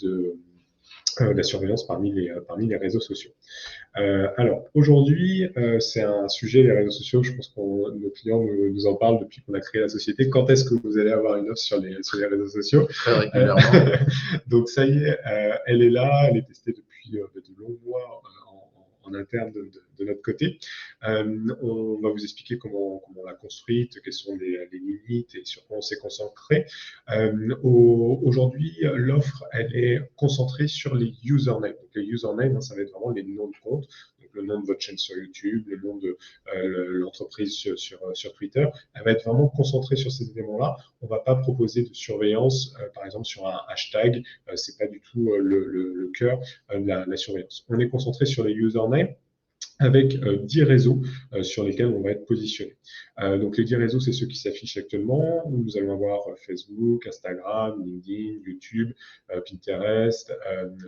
de la surveillance parmi les réseaux sociaux. Alors, aujourd'hui, c'est un sujet, les réseaux sociaux, je pense que nos clients nous en parlent depuis qu'on a créé la société. Quand est-ce que vous allez avoir une offre sur les réseaux sociaux? Très régulièrement. Donc, ça y est, elle est là, elle est testée depuis de longs mois en interne de notre côté. On va vous expliquer comment on l'a construite, quelles sont les limites et sur quoi on s'est concentré. Aujourd'hui, l'offre, elle est concentrée sur les usernames. Donc, les usernames, ça va être vraiment les noms de compte, donc le nom de votre chaîne sur YouTube, le nom de l'entreprise sur Twitter. Elle va être vraiment concentrée sur ces éléments-là. On ne va pas proposer de surveillance, par exemple, sur un hashtag. C'est pas du tout le cœur de la surveillance. On est concentré sur les usernames avec 10 réseaux sur lesquels on va être positionné. Donc les 10 réseaux, c'est ceux qui s'affichent actuellement. Nous allons avoir Facebook, Instagram, LinkedIn, YouTube, Pinterest,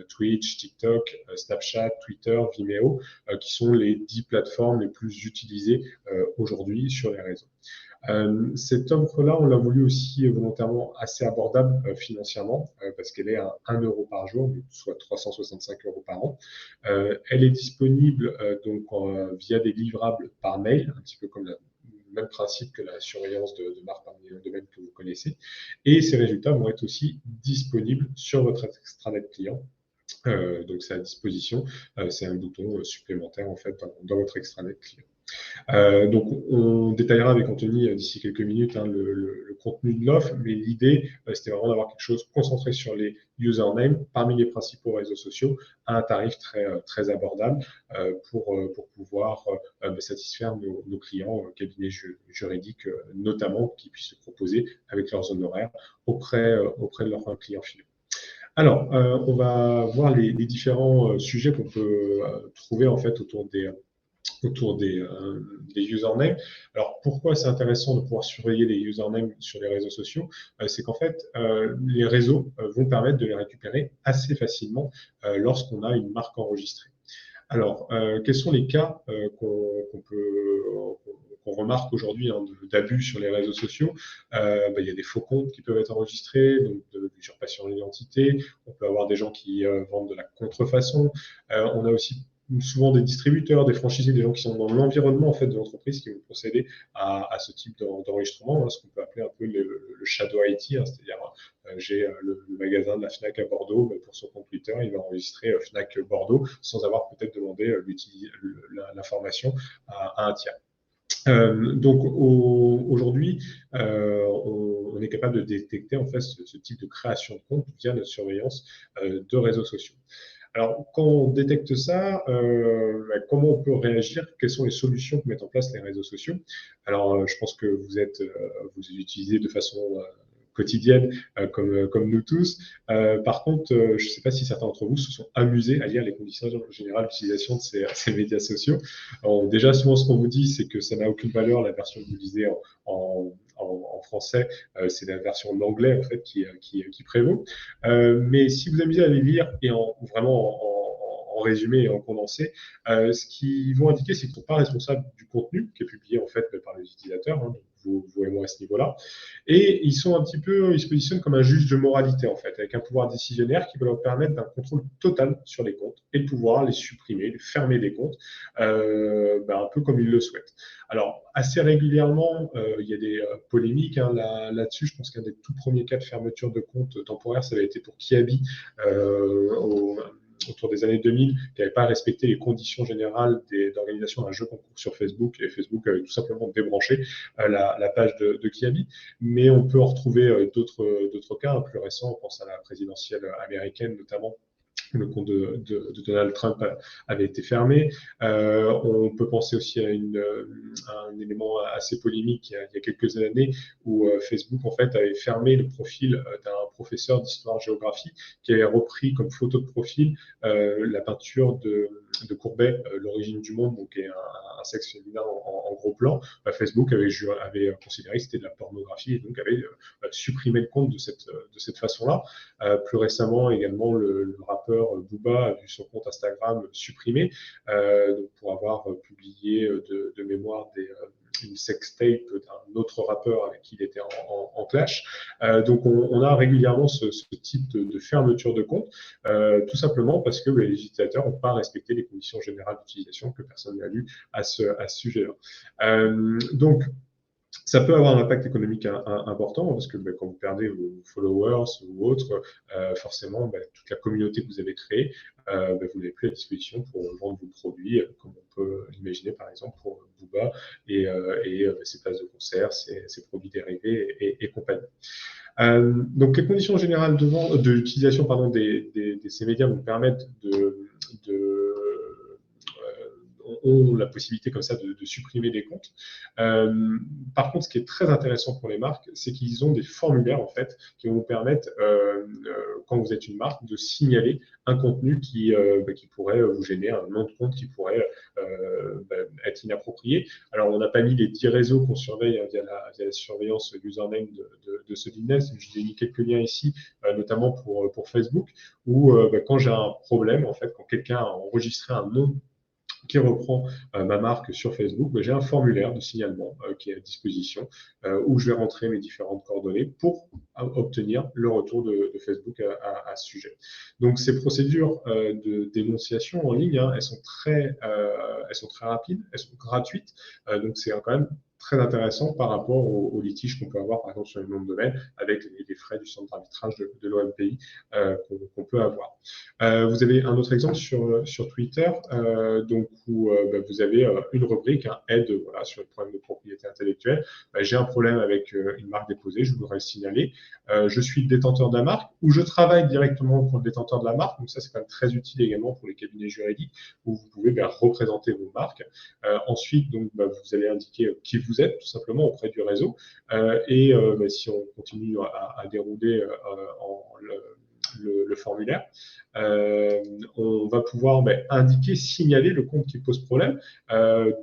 Twitch, TikTok, Snapchat, Twitter, Vimeo, qui sont les 10 plateformes les plus utilisées aujourd'hui sur les réseaux. Cette offre-là, on l'a voulu aussi volontairement assez abordable financièrement parce qu'elle est à 1 euro par jour, soit 365 euros par an. Elle est disponible donc via des livrables par mail, un petit peu comme le même principe que la surveillance de marque parmi les domaines que vous connaissez. Et ces résultats vont être aussi disponibles sur votre extranet client. Donc c'est à disposition, c'est un bouton supplémentaire en fait dans votre extranet client. Donc, on détaillera avec Anthony d'ici quelques minutes le contenu de l'offre, mais l'idée, c'était vraiment d'avoir quelque chose concentré sur les usernames parmi les principaux réseaux sociaux à un tarif très abordable pour pouvoir satisfaire nos clients, cabinets juridiques notamment, qui puissent se proposer avec leurs honoraires auprès de leurs clients finaux. Alors, on va voir les différents sujets qu'on peut trouver en fait autour des usernames. Alors, pourquoi c'est intéressant de pouvoir surveiller les usernames sur les réseaux sociaux? C'est qu'en fait, les réseaux vont permettre de les récupérer assez facilement lorsqu'on a une marque enregistrée. Alors, quels sont les cas qu'on remarque aujourd'hui d'abus sur les réseaux sociaux? Il y a des faux comptes qui peuvent être enregistrés, donc de l'usurpation d'identité. On peut avoir des gens qui vendent de la contrefaçon. On a aussi souvent des distributeurs, des franchisés, des gens qui sont dans l'environnement en fait de l'entreprise qui vont procéder à ce type d'enregistrement, ce qu'on peut appeler un peu le shadow IT, c'est-à-dire j'ai le magasin de la Fnac à Bordeaux, pour son compte Twitter, il va enregistrer Fnac Bordeaux sans avoir peut-être demandé l'information à un tiers. Donc aujourd'hui, on est capable de détecter en fait ce type de création de compte via notre surveillance de réseaux sociaux. Alors, quand on détecte ça, comment on peut réagir? Quelles sont les solutions que mettent en place les réseaux sociaux? Alors, je pense que vous les utilisez de façon quotidienne, comme nous tous. Par contre, je ne sais pas si certains d'entre vous se sont amusés à lire les conditions générales d'utilisation de ces médias sociaux. Alors, déjà, souvent, ce qu'on vous dit, c'est que ça n'a aucune valeur, la version que vous lisez en français, c'est la version en anglais en fait qui prévaut. Mais si vous amusez à les lire et vraiment en résumé et en condensé, ce qu'ils vont indiquer, c'est qu'ils ne sont pas responsables du contenu qui est publié en fait par les utilisateurs, vous et moi à ce niveau-là, et ils se positionnent comme un juge de moralité en fait, avec un pouvoir décisionnaire qui va leur permettre d'un contrôle total sur les comptes et de pouvoir les supprimer, les fermer des comptes, un peu comme ils le souhaitent. Alors, assez régulièrement, il y a des polémiques là-dessus. Je pense qu'un des tout premiers cas de fermeture de compte temporaire, ça avait été pour Kiabi autour des années 2000, qui n'avait pas respecté les conditions générales d'organisation d'un jeu concours sur Facebook, et Facebook avait tout simplement débranché la page de Kiabi. Mais on peut en retrouver d'autres cas plus récents. On pense à la présidentielle américaine notamment. Le compte de Donald Trump avait été fermé. On peut penser aussi à un élément assez polémique il y a quelques années où Facebook en fait avait fermé le profil d'un professeur d'histoire-géographie qui avait repris comme photo de profil la peinture de Courbet, L'origine du monde, donc est un sexe féminin en gros plan. Facebook avait considéré que c'était de la pornographie et donc avait supprimé le compte de cette façon-là. Plus récemment également, le rappeur Booba a vu son compte Instagram supprimé donc pour avoir publié de mémoire une sextape d'un autre rappeur avec qui il était en clash. Donc, on a régulièrement ce type de fermeture de compte, tout simplement parce que les utilisateurs n'ont pas respecté les conditions générales d'utilisation que personne n'a lues à ce sujet-là. Donc, ça peut avoir un impact économique important parce que quand vous perdez vos followers ou autres, forcément, toute la communauté que vous avez créée, vous n'avez plus à disposition pour vendre vos produits, comme on peut l'imaginer par exemple pour Booba et ses places de concert, ses produits dérivés et compagnie. Donc, les conditions générales de l'utilisation de ces médias vont permettre ont la possibilité comme ça de supprimer des comptes. Par contre, ce qui est très intéressant pour les marques, c'est qu'ils ont des formulaires en fait qui vont vous permettre, quand vous êtes une marque, de signaler un contenu qui pourrait vous gêner, un nom de compte qui pourrait être inapproprié. Alors, on n'a pas mis les 10 réseaux qu'on surveille via la surveillance username de ce business. Je ai mis quelques liens ici, notamment pour Facebook, où quand j'ai un problème, en fait, quand quelqu'un a enregistré un nom qui reprend ma marque sur Facebook, j'ai un formulaire de signalement qui est à disposition où je vais rentrer mes différentes coordonnées pour obtenir le retour de Facebook à ce sujet. Donc, ces procédures de dénonciation en ligne, elles sont très rapides, elles sont gratuites, donc c'est quand même très intéressant par rapport aux litiges qu'on peut avoir, par exemple, sur les noms de domaine, avec les frais du centre d'arbitrage de l'OMPI qu'on peut avoir. Vous avez un autre exemple sur Twitter, donc où vous avez une rubrique, un aide sur les problèmes de propriété intellectuelle. J'ai un problème avec une marque déposée, je voudrais le signaler. Je suis le détenteur de la marque ou je travaille directement pour le détenteur de la marque. Donc ça, c'est quand même très utile également pour les cabinets juridiques où vous pouvez représenter vos marques. Ensuite, donc, vous allez indiquer qui vous êtes tout simplement auprès du réseau. Si on continue à dérouler le formulaire, on va pouvoir indiquer, signaler le compte qui pose problème,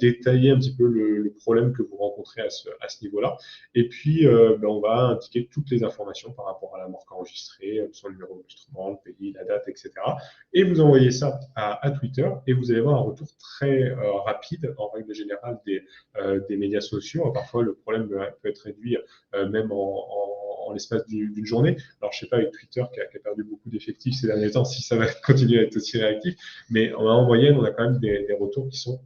détailler un petit peu le problème que vous rencontrez à ce niveau-là, et puis on va indiquer toutes les informations par rapport à la marque enregistrée, son numéro d'enregistrement, le pays, la date, etc. Et vous envoyez ça à Twitter, et vous allez avoir un retour très rapide, en règle générale, des médias sociaux. Parfois, le problème peut être réduit même en l'espace d'une journée. Alors, je ne sais pas, avec Twitter qui a perdu beaucoup d'effectifs ces derniers temps, si ça va continuer à être aussi réactif, mais en moyenne, on a quand même des retours qui sont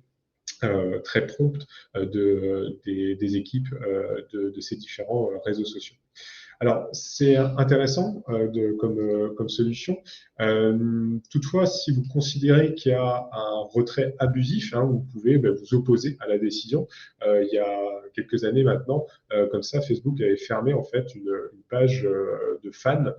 très prompts des équipes de ces différents réseaux sociaux. Alors, c'est intéressant comme solution. Toutefois, si vous considérez qu'il y a un retrait abusif, vous pouvez vous opposer à la décision. Il y a quelques années maintenant, comme ça, Facebook avait fermé en fait une page de fans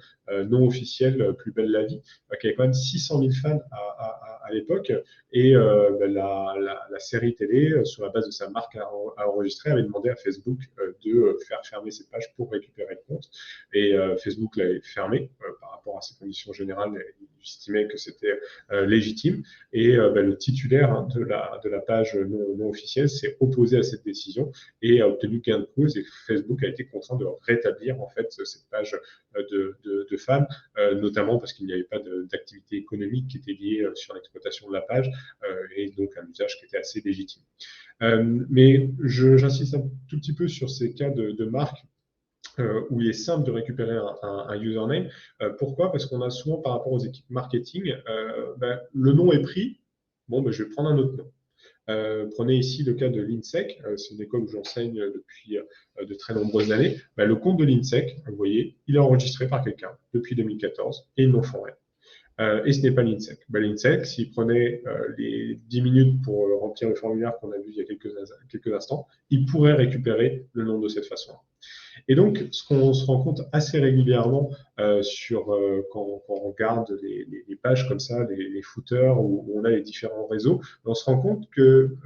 non officielle, Plus belle la vie, qui avait quand même 600 000 fans à l'époque. Et la série télé, sur la base de sa marque à enregistrer, avait demandé à Facebook de faire fermer cette page pour récupérer le compte. Et Facebook l'avait fermé par rapport à ses conditions générales. Il estimait que c'était légitime. Et le titulaire de la page non officielle s'est opposé à cette décision et a obtenu gain de cause. Et Facebook a été contraint de rétablir en fait cette page de fans, notamment parce qu'il n'y avait pas d'activité économique qui était liée sur l'exploitation de la page et donc un usage qui était assez légitime. Mais j'insiste un tout petit peu sur ces cas de marque où il est simple de récupérer un username. Pourquoi? Parce qu'on a souvent, par rapport aux équipes marketing, le nom est pris, je vais prendre un autre nom. Prenez ici le cas de l'INSEC, c'est une école où j'enseigne depuis de très nombreuses années. Le compte de l'INSEC, vous voyez, il est enregistré par quelqu'un depuis 2014 et ils n'en font rien. Et ce n'est pas l'INSEC. L'INSEC, s'il prenait les 10 minutes pour remplir le formulaire qu'on a vu il y a quelques instants, il pourrait récupérer le nom de cette façon-là. Et donc, ce qu'on se rend compte assez régulièrement quand on regarde les pages comme ça, les footers où on a les différents réseaux, on se rend compte que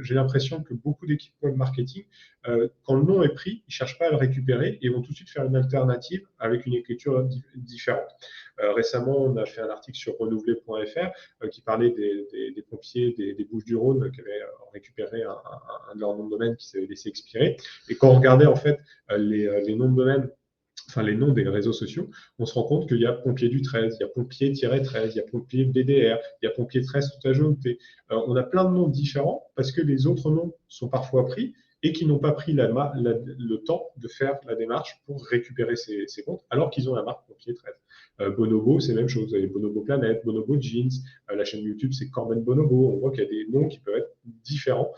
j'ai l'impression que beaucoup d'équipes web marketing, quand le nom est pris, ils ne cherchent pas à le récupérer et vont tout de suite faire une alternative avec une écriture différente. Récemment, on a fait un article sur renouvelé.fr qui parlait des pompiers des Bouches-du-Rhône qui avaient récupéré un de leurs noms de domaine qui s'avait laissé expirer. Et quand on regardait en fait les noms de domaine, enfin les noms des réseaux sociaux, on se rend compte qu'il y a pompier du 13, il y a pompier-13, il y a pompier BDR, il y a pompier 13 tout ajouté. On a plein de noms différents parce que les autres noms sont parfois pris et qui n'ont pas pris le temps de faire la démarche pour récupérer ces comptes, alors qu'ils ont la marque qui est traite. Bonobo, c'est la même chose. Vous avez Bonobo Planète, Bonobo Jeans, la chaîne YouTube, c'est Corben Bonobo. On voit qu'il y a des noms qui peuvent être différents,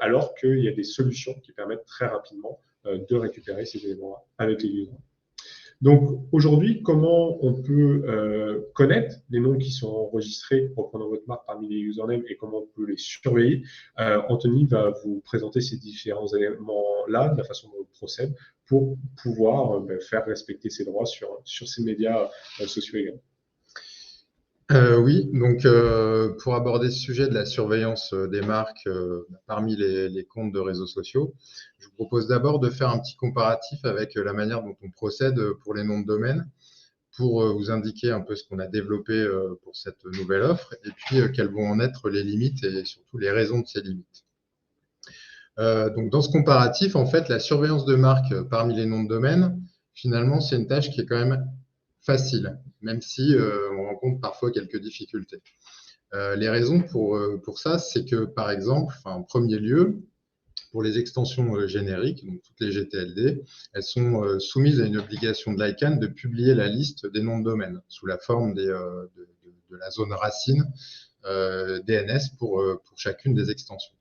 alors qu'il y a des solutions qui permettent très rapidement de récupérer ces éléments avec les users. Donc aujourd'hui, comment on peut connaître les noms qui sont enregistrés reprenant votre marque parmi les usernames et comment on peut les surveiller? Anthony va vous présenter ces différents éléments-là, de la façon dont on procède, pour pouvoir faire respecter ses droits sur ces médias sociaux également. Oui, donc pour aborder ce sujet de la surveillance des marques parmi les comptes de réseaux sociaux, je vous propose d'abord de faire un petit comparatif avec la manière dont on procède pour les noms de domaine, pour vous indiquer un peu ce qu'on a développé pour cette nouvelle offre, et puis quelles vont en être les limites et surtout les raisons de ces limites. Donc dans ce comparatif, en fait, la surveillance de marque parmi les noms de domaine, finalement, c'est une tâche qui est quand même facile, même si on rencontre parfois quelques difficultés. Les raisons pour ça, c'est que, par exemple, en premier lieu, pour les extensions génériques, donc toutes les GTLD, elles sont soumises à une obligation de l'ICANN de publier la liste des noms de domaine sous la forme de la zone racine DNS pour chacune des extensions.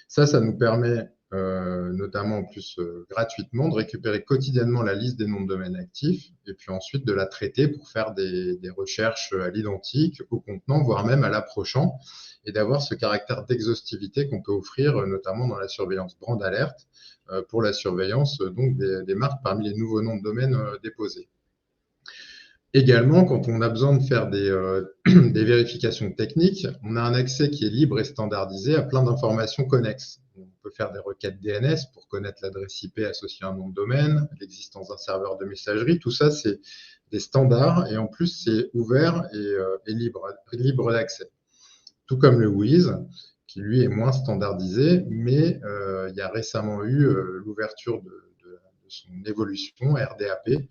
Ça nous permet notamment en plus gratuitement de récupérer quotidiennement la liste des noms de domaine actifs et puis ensuite de la traiter pour faire des recherches à l'identique, au contenant, voire même à l'approchant, et d'avoir ce caractère d'exhaustivité qu'on peut offrir notamment dans la surveillance brand alert pour la surveillance donc des marques parmi les nouveaux noms de domaine déposés. Également, quand on a besoin de faire des vérifications techniques, on a un accès qui est libre et standardisé à plein d'informations connexes. On peut faire des requêtes DNS pour connaître l'adresse IP associée à un nom de domaine, l'existence d'un serveur de messagerie. Tout ça, c'est des standards et en plus, c'est ouvert et libre d'accès. Tout comme le WIS, qui lui est moins standardisé, mais il y a récemment eu l'ouverture de son évolution RDAP,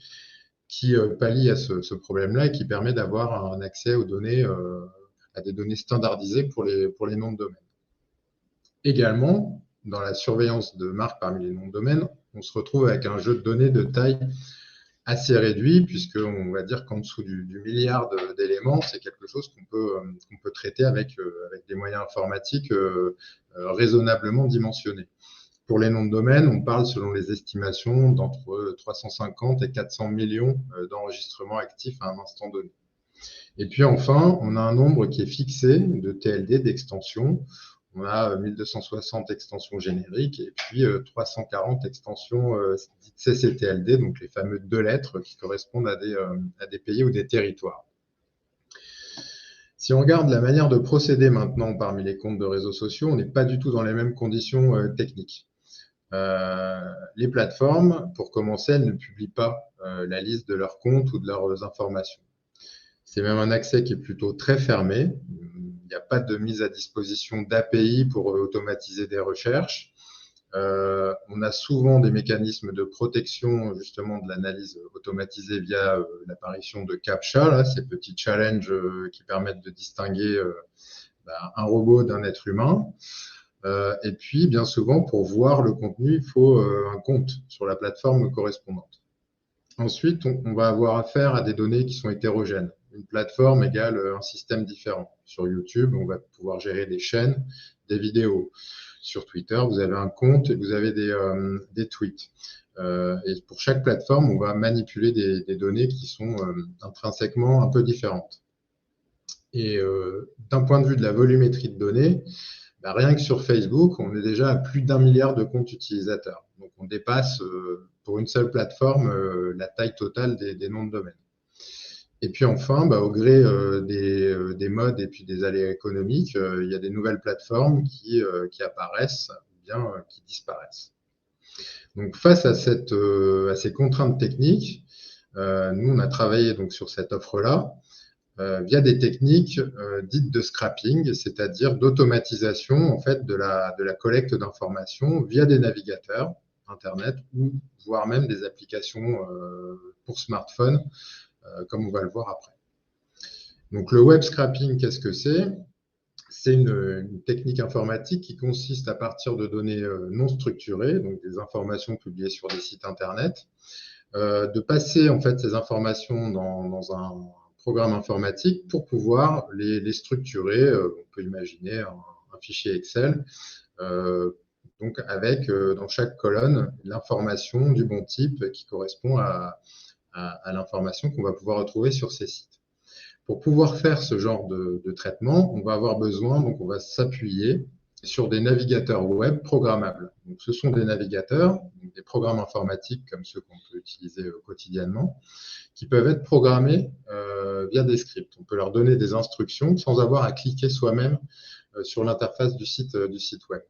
qui pallie à ce problème-là et qui permet d'avoir un accès aux données, à des données standardisées pour les noms de domaine. Également, dans la surveillance de marques parmi les noms de domaine, on se retrouve avec un jeu de données de taille assez réduit, puisqu'on va dire qu'en dessous du milliard d'éléments, c'est quelque chose qu'on peut traiter avec des moyens informatiques raisonnablement dimensionnés. Pour les noms de domaine, on parle, selon les estimations, d'entre 350 et 400 millions d'enregistrements actifs à un instant donné. Et puis enfin, on a un nombre qui est fixé de TLD, d'extensions. On a 1260 extensions génériques et puis 340 extensions dites CCTLD, donc les fameux 2 lettres qui correspondent à des pays ou des territoires. Si on regarde la manière de procéder maintenant parmi les comptes de réseaux sociaux, on n'est pas du tout dans les mêmes conditions techniques. Les plateformes, pour commencer, elles ne publient pas la liste de leurs comptes ou de leurs informations. C'est même un accès qui est plutôt très fermé. Il n'y a pas de mise à disposition d'API pour automatiser des recherches. On a souvent des mécanismes de protection justement de l'analyse automatisée via l'apparition de CAPTCHA, là, ces petits challenges qui permettent de distinguer un robot d'un être humain. Et puis, bien souvent, pour voir le contenu, il faut un compte sur la plateforme correspondante. Ensuite, on va avoir affaire à des données qui sont hétérogènes. Une plateforme égale un système différent. Sur YouTube, on va pouvoir gérer des chaînes, des vidéos. Sur Twitter, vous avez un compte et vous avez des tweets. Et pour chaque plateforme, on va manipuler des données qui sont intrinsèquement un peu différentes. Et d'un point de vue de la volumétrie de données, rien que sur Facebook, on est déjà à plus d'1 milliard de comptes utilisateurs. Donc, on dépasse pour une seule plateforme la taille totale des noms de domaine. Et puis enfin, au gré des modes et puis des aléas économiques, il y a des nouvelles plateformes qui apparaissent ou bien qui disparaissent. Donc, face à ces contraintes techniques, nous, on a travaillé donc sur cette offre-là via des techniques dites de scrapping, c'est-à-dire d'automatisation en fait de la collecte d'informations via des navigateurs Internet ou voire même des applications pour smartphone, comme on va le voir après. Donc le web scrapping, qu'est-ce que c'est? C'est une technique informatique qui consiste à partir de données non structurées, donc des informations publiées sur des sites Internet, de passer en fait ces informations dans un programme informatique pour pouvoir les structurer. On peut imaginer un fichier Excel, donc avec dans chaque colonne l'information du bon type qui correspond à l'information qu'on va pouvoir retrouver sur ces sites. Pour pouvoir faire ce genre de traitement, on va avoir besoin, donc on va s'appuyer sur des navigateurs web programmables. Donc, ce sont des navigateurs, des programmes informatiques comme ceux qu'on peut utiliser quotidiennement, qui peuvent être programmés via des scripts. On peut leur donner des instructions sans avoir à cliquer soi-même sur l'interface du site web.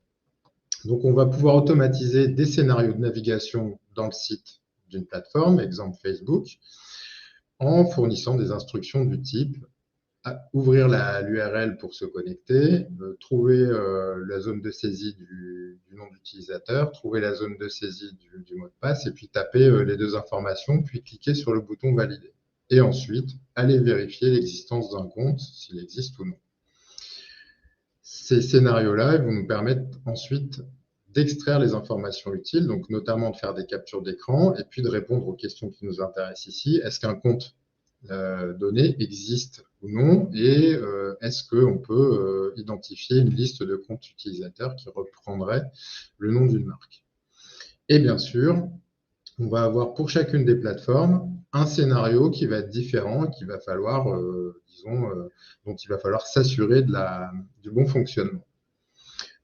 Donc, on va pouvoir automatiser des scénarios de navigation dans le site d'une plateforme, exemple Facebook, en fournissant des instructions du type ouvrir l'URL pour se connecter, trouver la zone de saisie du nom d'utilisateur, trouver la zone de saisie du mot de passe, et puis taper les deux informations, puis cliquer sur le bouton valider. Et ensuite, aller vérifier l'existence d'un compte, s'il existe ou non. Ces scénarios-là vont nous permettre ensuite d'extraire les informations utiles, donc notamment de faire des captures d'écran et puis de répondre aux questions qui nous intéressent ici. Est-ce qu'un compte donné existe ou non, et est-ce qu'on peut identifier une liste de comptes utilisateurs qui reprendrait le nom d'une marque. Et bien sûr, on va avoir pour chacune des plateformes un scénario qui va être différent et qu'il va falloir, dont il va falloir s'assurer du bon fonctionnement.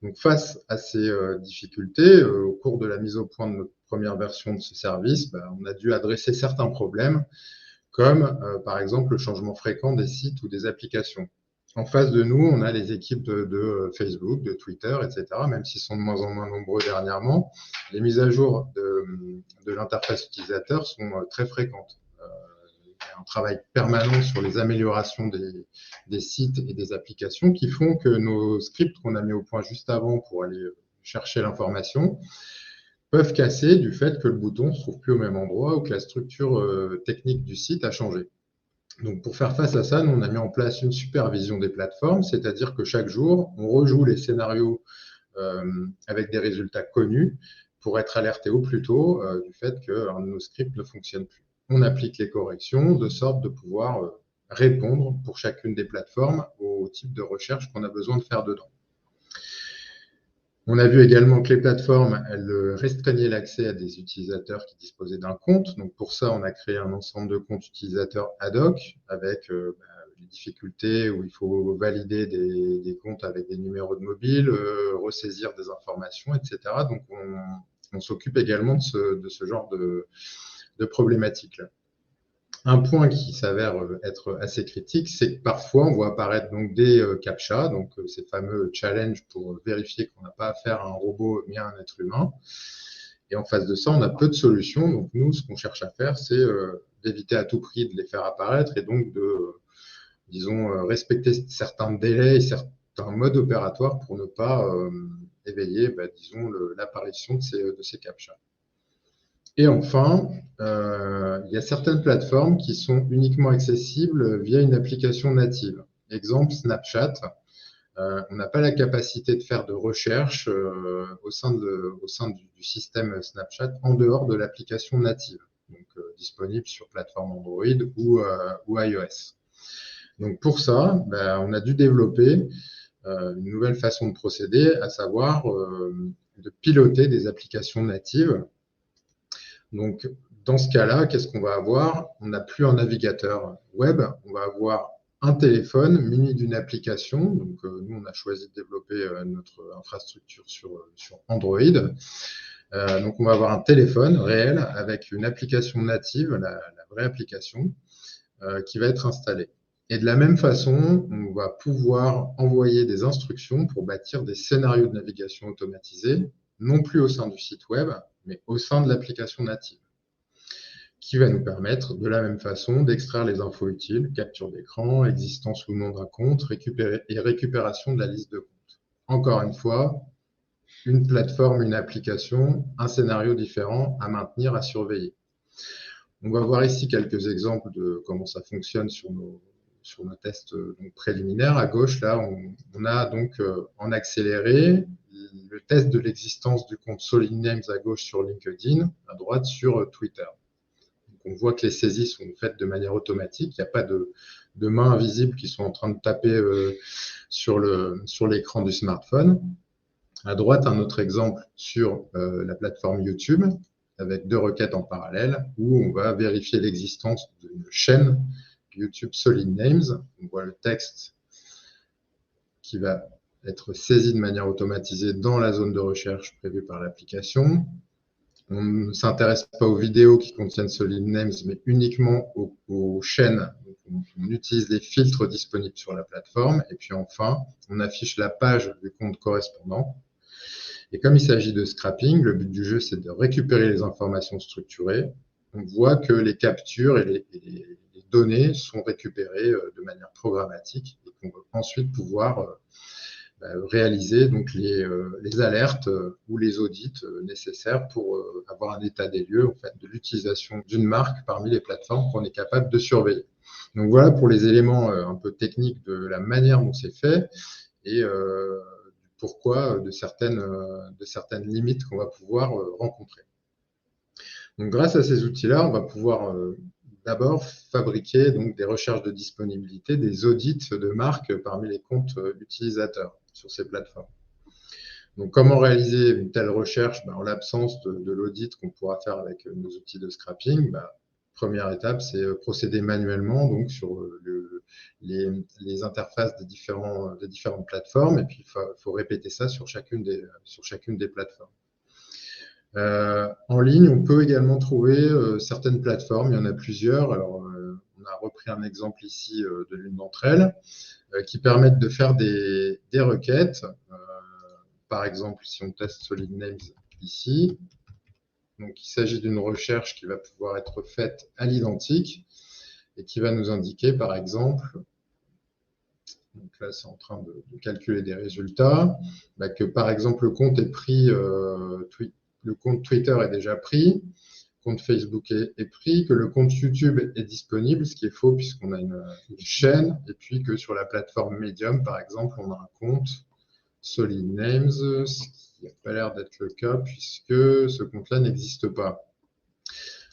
Donc, face à ces difficultés, au cours de la mise au point de notre première version de ce service, on a dû adresser certains problèmes, comme par exemple le changement fréquent des sites ou des applications. En face de nous, on a les équipes de Facebook, de Twitter, etc., même s'ils sont de moins en moins nombreux dernièrement. Les mises à jour de l'interface utilisateur sont très fréquentes. Il y a un travail permanent sur les améliorations des sites et des applications qui font que nos scripts qu'on a mis au point juste avant pour aller chercher l'information peuvent casser du fait que le bouton ne se trouve plus au même endroit ou que la structure technique du site a changé. Donc, pour faire face à ça, nous, on a mis en place une supervision des plateformes, c'est-à-dire que chaque jour, on rejoue les scénarios avec des résultats connus pour être alerté au plus tôt du fait qu'un de nos scripts ne fonctionne plus. On applique les corrections de sorte de pouvoir répondre pour chacune des plateformes au type de recherche qu'on a besoin de faire dedans. On a vu également que les plateformes, elles restreignaient l'accès à des utilisateurs qui disposaient d'un compte. Donc, pour ça, on a créé un ensemble de comptes utilisateurs ad hoc avec les difficultés où il faut valider des comptes avec des numéros de mobile, ressaisir des informations, etc. Donc, on s'occupe également de ce genre de problématiques-là. Un point qui s'avère être assez critique, c'est que parfois on voit apparaître donc des CAPTCHA, donc ces fameux challenges pour vérifier qu'on n'a pas affaire à un robot mais à un être humain. Et en face de ça, on a peu de solutions. Donc nous, ce qu'on cherche à faire, c'est d'éviter à tout prix de les faire apparaître et donc de, respecter certains délais et certains modes opératoires pour ne pas éveiller, l'apparition de ces CAPTCHA. Et enfin, il y a certaines plateformes qui sont uniquement accessibles via une application native. Exemple, Snapchat. On n'a pas la capacité de faire de recherche au sein du système Snapchat en dehors de l'application native, donc disponible sur plateforme Android ou iOS. Donc pour ça, on a dû développer une nouvelle façon de procéder, à savoir de piloter des applications natives. Donc, dans ce cas-là, qu'est-ce qu'on va avoir? On n'a plus un navigateur web, on va avoir un téléphone muni d'une application. Donc, nous, on a choisi de développer notre infrastructure sur Android. Donc, on va avoir un téléphone réel avec une application native, la vraie application, qui va être installée. Et de la même façon, on va pouvoir envoyer des instructions pour bâtir des scénarios de navigation automatisés, non plus au sein du site web, mais au sein de l'application native, qui va nous permettre de la même façon d'extraire les infos utiles, capture d'écran, existence ou non d'un compte, récupération de la liste de comptes. Encore une fois, une plateforme, une application, un scénario différent à maintenir, à surveiller. On va voir ici quelques exemples de comment ça fonctionne sur nos tests donc, préliminaires. À gauche, là, on a donc en accéléré le test de l'existence du compte Solid Names à gauche sur LinkedIn, à droite sur Twitter. Donc, on voit que les saisies sont faites de manière automatique. Il n'y a pas de mains invisibles qui sont en train de taper sur l'écran du smartphone. À droite, un autre exemple sur la plateforme YouTube, avec 2 requêtes en parallèle, où on va vérifier l'existence d'une chaîne YouTube Solid Names. On voit le texte qui va être saisi de manière automatisée dans la zone de recherche prévue par l'application. On ne s'intéresse pas aux vidéos qui contiennent Solid Names, mais uniquement aux chaînes. Donc, on utilise les filtres disponibles sur la plateforme. Et puis enfin, on affiche la page du compte correspondant. Et comme il s'agit de scrapping, le but du jeu, c'est de récupérer les informations structurées. On voit que les captures et les données sont récupérées de manière programmatique et qu'on va ensuite pouvoir réaliser donc les alertes ou les audits nécessaires pour avoir un état des lieux en fait, de l'utilisation d'une marque parmi les plateformes qu'on est capable de surveiller. Donc voilà pour les éléments un peu techniques de la manière dont c'est fait et pourquoi de certaines limites qu'on va pouvoir rencontrer. Donc, grâce à ces outils-là, on va pouvoir d'abord fabriquer donc, des recherches de disponibilité, des audits de marques parmi les comptes utilisateurs sur ces plateformes. Donc, comment réaliser une telle recherche en l'absence de l'audit qu'on pourra faire avec nos outils de scrapping? Première étape, c'est procéder manuellement donc, sur les interfaces des différentes plateformes et puis il faut répéter ça sur chacune des plateformes. En ligne, on peut également trouver certaines plateformes, il y en a plusieurs. Alors, on a repris un exemple ici de l'une d'entre elles qui permettent de faire des requêtes. Par exemple, si on teste Solid Names ici, donc il s'agit d'une recherche qui va pouvoir être faite à l'identique et qui va nous indiquer, par exemple, donc là c'est en train de calculer des résultats, que par exemple le compte est pris, le compte Twitter est déjà pris, le compte Facebook est pris, que le compte YouTube est disponible, ce qui est faux puisqu'on a une chaîne, et puis que sur la plateforme Medium, par exemple, on a un compte Solid Names, ce qui n'a pas l'air d'être le cas puisque ce compte-là n'existe pas.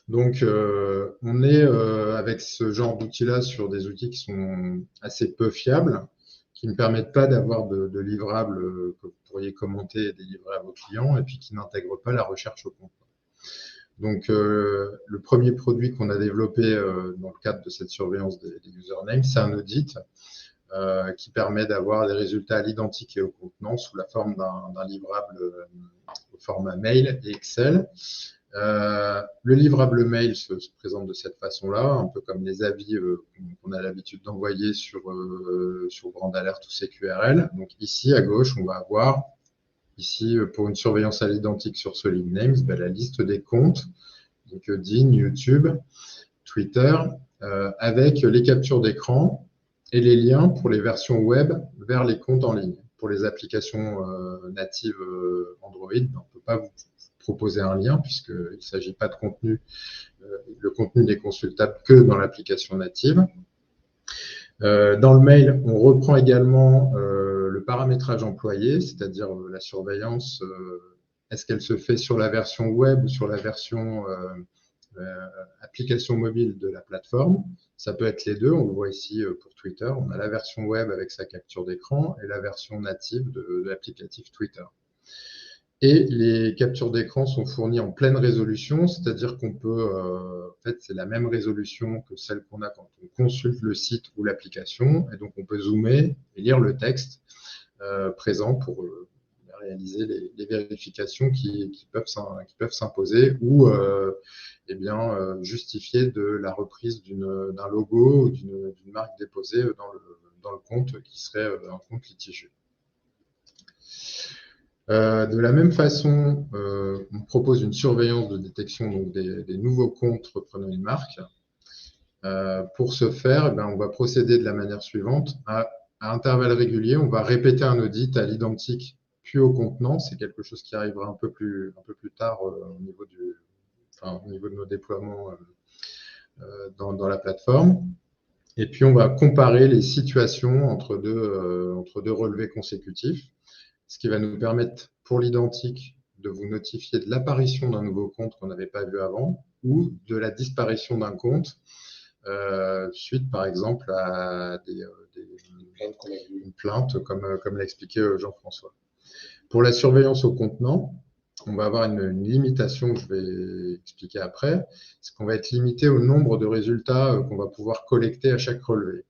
Donc, on est avec ce genre d'outils-là sur des outils qui sont assez peu fiables, qui ne permettent pas d'avoir de livrables que vous pourriez commenter et délivrer à vos clients, et puis qui n'intègrent pas la recherche au compte. Donc, le premier produit qu'on a développé dans le cadre de cette surveillance des usernames, c'est un audit qui permet d'avoir des résultats à l'identique et au contenant sous la forme d'un livrable au format mail et Excel. Le livrable mail se présente de cette façon-là, un peu comme les avis qu'on a l'habitude d'envoyer sur Brand Alert ou CQRL. Donc ici, à gauche, on va avoir, ici, pour une surveillance à l'identique sur Solid Names, la liste des comptes, LinkedIn, YouTube, Twitter, avec les captures d'écran et les liens pour les versions web vers les comptes en ligne. Pour les applications natives Android, on ne peut pas vous proposer un lien puisqu'il ne s'agit pas de contenu. Le contenu n'est consultable que dans l'application native. Dans le mail, on reprend également le paramétrage employé, c'est-à-dire la surveillance. Est-ce qu'elle se fait sur la version web ou sur la version application mobile de la plateforme? Ça peut être les deux, on le voit ici pour Twitter. On a la version web avec sa capture d'écran et la version native de l'applicatif Twitter. Et les captures d'écran sont fournies en pleine résolution, c'est-à-dire qu'on peut, en fait, c'est la même résolution que celle qu'on a quand on consulte le site ou l'application, et donc on peut zoomer et lire le texte présent pour réaliser les vérifications qui peuvent s'imposer ou justifier de la reprise d'un logo ou d'une marque déposée dans le compte qui serait un compte litigieux. De la même façon, on propose une surveillance de détection donc, des nouveaux comptes reprenant une marque. Pour ce faire, on va procéder de la manière suivante. À intervalles réguliers, on va répéter un audit à l'identique puis au contenant. C'est quelque chose qui arrivera un peu plus tard au niveau de nos déploiements dans la plateforme. Et puis, on va comparer les situations entre deux relevés consécutifs, ce qui va nous permettre pour l'identique de vous notifier de l'apparition d'un nouveau compte qu'on n'avait pas vu avant ou de la disparition d'un compte suite, par exemple, à une plainte, comme l'a expliqué Jean-François. Pour la surveillance au contenant, on va avoir une limitation que je vais expliquer après, c'est qu'on va être limité au nombre de résultats qu'on va pouvoir collecter à chaque relevé.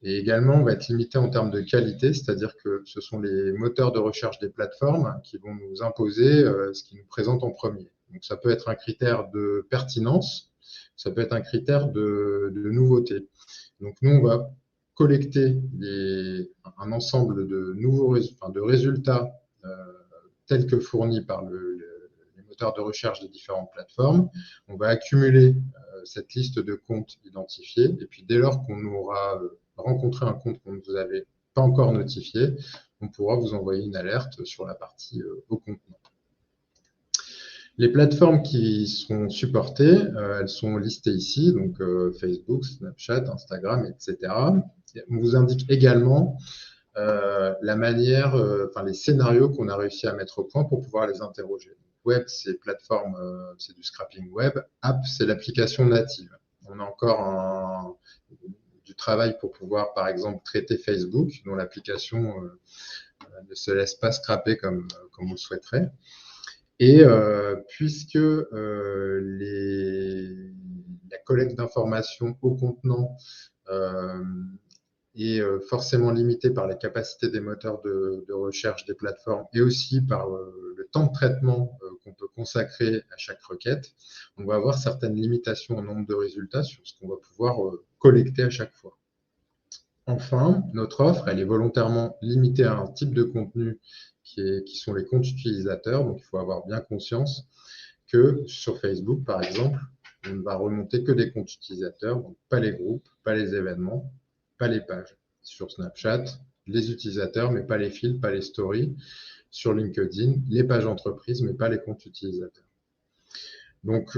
Et également, on va être limité en termes de qualité, c'est-à-dire que ce sont les moteurs de recherche des plateformes qui vont nous imposer ce qu'ils nous présentent en premier. Donc, ça peut être un critère de pertinence, ça peut être un critère de nouveauté. Donc, nous, on va collecter un ensemble de nouveaux de résultats tels que fournis par les moteurs de recherche des différentes plateformes. On va accumuler cette liste de comptes identifiés. Et puis, dès lors qu'on aura rencontré un compte qu'on ne vous avait pas encore notifié, on pourra vous envoyer une alerte sur la partie au contenant. Les plateformes qui sont supportées, elles sont listées ici, donc Facebook, Snapchat, Instagram, etc. On vous indique également la manière, les scénarios qu'on a réussi à mettre au point pour pouvoir les interroger. Web, c'est plateforme, c'est du scrapping web. App, c'est l'application native. On a encore du travail pour pouvoir, par exemple, traiter Facebook, dont l'application ne se laisse pas scraper comme on le souhaiterait. Et puisque la collecte d'informations au contenant est forcément limitée par la capacité des moteurs de recherche des plateformes et aussi par le temps de traitement qu'on peut consacrer à chaque requête, on va avoir certaines limitations au nombre de résultats sur ce qu'on va pouvoir collecter à chaque fois. Enfin, notre offre, elle est volontairement limitée à un type de contenu qui sont les comptes utilisateurs. Donc, il faut avoir bien conscience que sur Facebook, par exemple, on ne va remonter que des comptes utilisateurs, donc pas les groupes, pas les événements, pas les pages. Sur Snapchat, les utilisateurs, mais pas les fils, pas les stories. Sur LinkedIn, les pages entreprises, mais pas les comptes utilisateurs. Donc,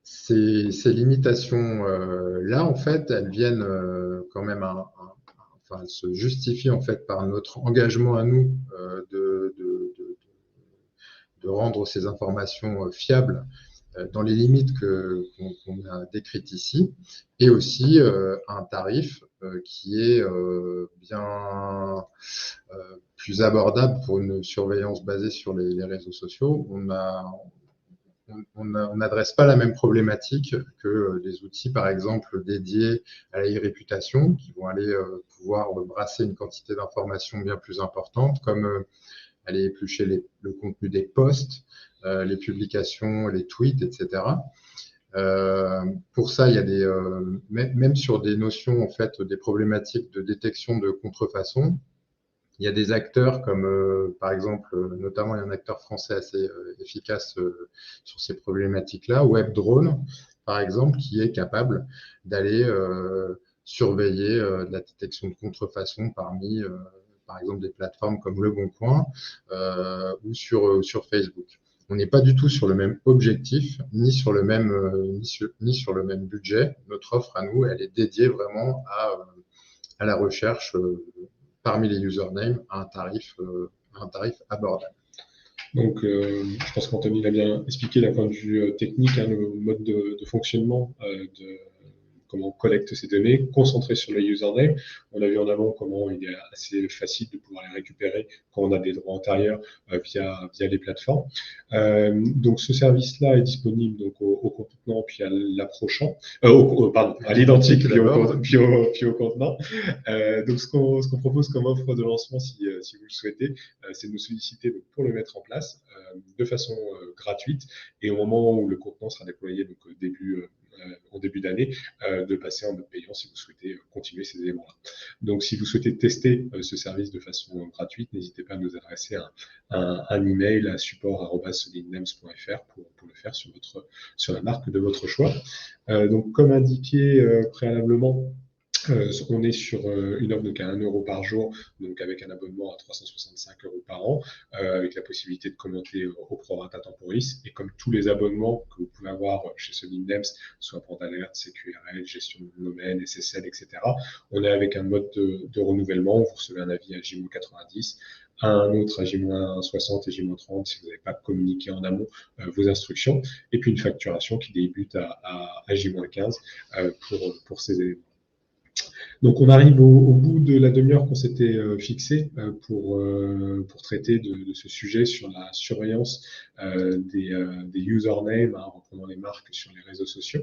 ces limitations-là, en fait, elles viennent quand même elles se justifient en fait par notre engagement à nous de rendre ces informations fiables dans les limites qu'on a décrites ici, et aussi un tarif qui est bien plus abordable pour une surveillance basée sur les réseaux sociaux. On n'adresse pas la même problématique que des outils, par exemple, dédiés à la e-réputation, qui vont aller pouvoir brasser une quantité d'informations bien plus importante, comme aller éplucher le contenu des posts, les publications, les tweets, etc. Pour ça, il y a même sur des notions, en fait, des problématiques de détection de contrefaçon, il y a des acteurs comme, par exemple, notamment il y a un acteur français assez efficace sur ces problématiques-là, WebDrone, par exemple, qui est capable d'aller surveiller la détection de contrefaçon parmi, par exemple, des plateformes comme Le Bon Coin ou sur Facebook. On n'est pas du tout sur le même objectif, ni sur le même budget. Notre offre à nous, elle est dédiée vraiment à la recherche parmi les usernames à un tarif abordable. Donc, je pense qu'Anthony l'a bien expliqué d'un point de vue technique, le mode de fonctionnement de comment on collecte ces données, concentré sur les usernames. On a vu en avant comment il est assez facile de pouvoir les récupérer quand on a des droits antérieurs via les plateformes. Donc, ce service-là est disponible donc, au contenant puis à l'approchant, à l'identique puis au contenant. Donc, ce qu'on propose comme offre de lancement, si vous le souhaitez, c'est de nous solliciter donc, pour le mettre en place de façon gratuite et au moment où le contenant sera déployé donc, en début d'année, de passer en mode payant si vous souhaitez continuer ces éléments-là. Donc, si vous souhaitez tester ce service de façon gratuite, n'hésitez pas à nous adresser un email à support@solidnames.fr pour le faire sur la marque de votre choix. Donc, comme indiqué préalablement, On est sur une offre donc à 1 euro par jour, donc avec un abonnement à 365 euros par an, avec la possibilité de commenter au prorata temporis. Et comme tous les abonnements que vous pouvez avoir chez Sonic soit pour d'alerte, CQRL, gestion de domaine, SSL, etc., on est avec un mode de renouvellement. Vous recevez un avis à J-90, un autre à J-60 et J-30 si vous n'avez pas communiqué en amont vos instructions, et puis une facturation qui débute à J-15 pour ces éléments. Donc, on arrive au bout de la demi-heure qu'on s'était fixée pour traiter de ce sujet sur la surveillance des usernames, reprenant les marques sur les réseaux sociaux.